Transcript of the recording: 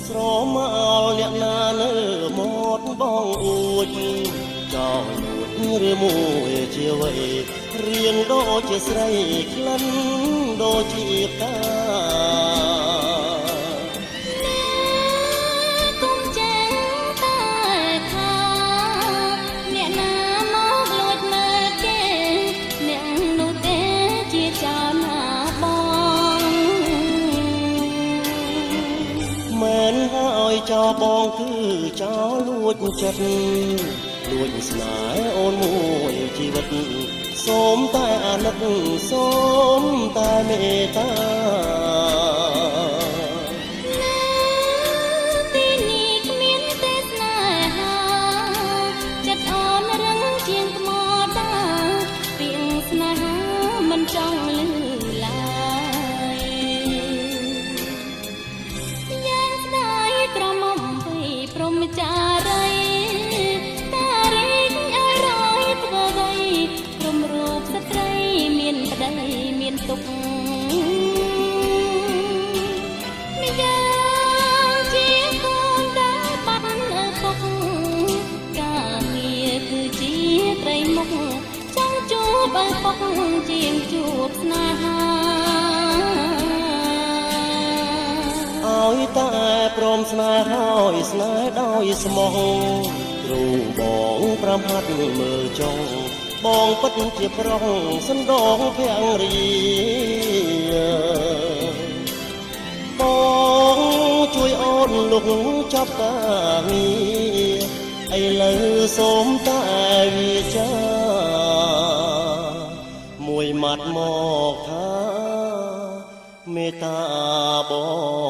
ស្រមអល់អ្នកណានៅមាត់បងអួចចោលនួតឬមួយជាវ័យរៀងដូចជាស្រីក្លិនដូចជាតាចោលបងគឺចោលលួចចិត្តលួចស្នេហ៍អូនមួយជីវិតសូមតែអាណិតសូមតែមេត្តាទីនេះគ្មានទេស្នេហាចិត្តអូនរឹងជាងថ្មដាពាក្យស្នេហាមិនចង់លឺឡើយយ៉ាងស្ដាយក្រមុំព្រមចារីតារីកឲ្យរយធ្វើអ្វីព្រមរូបស្ត្រីមានប្តីមានទុក្ខម្យ៉ាងជាកូនដែលបាត់ឪពុកការងារគឺជាត្រីមុខចង់ជួបឪពុកជាងជួបស្នេហាឲ្យតែព្រមស្នេហ៍ឲ្យស្នេហ៍ដោយស្មោះគ្រូបងប្រមាត់មើលចុងបងពិតជាប្រុសសណ្ដោងភាំងរីបងជួយអូនលុកចាប់ការងារឥឡូវសូមតែវាចាមួយម៉ាត់មកថាមេត្តាបង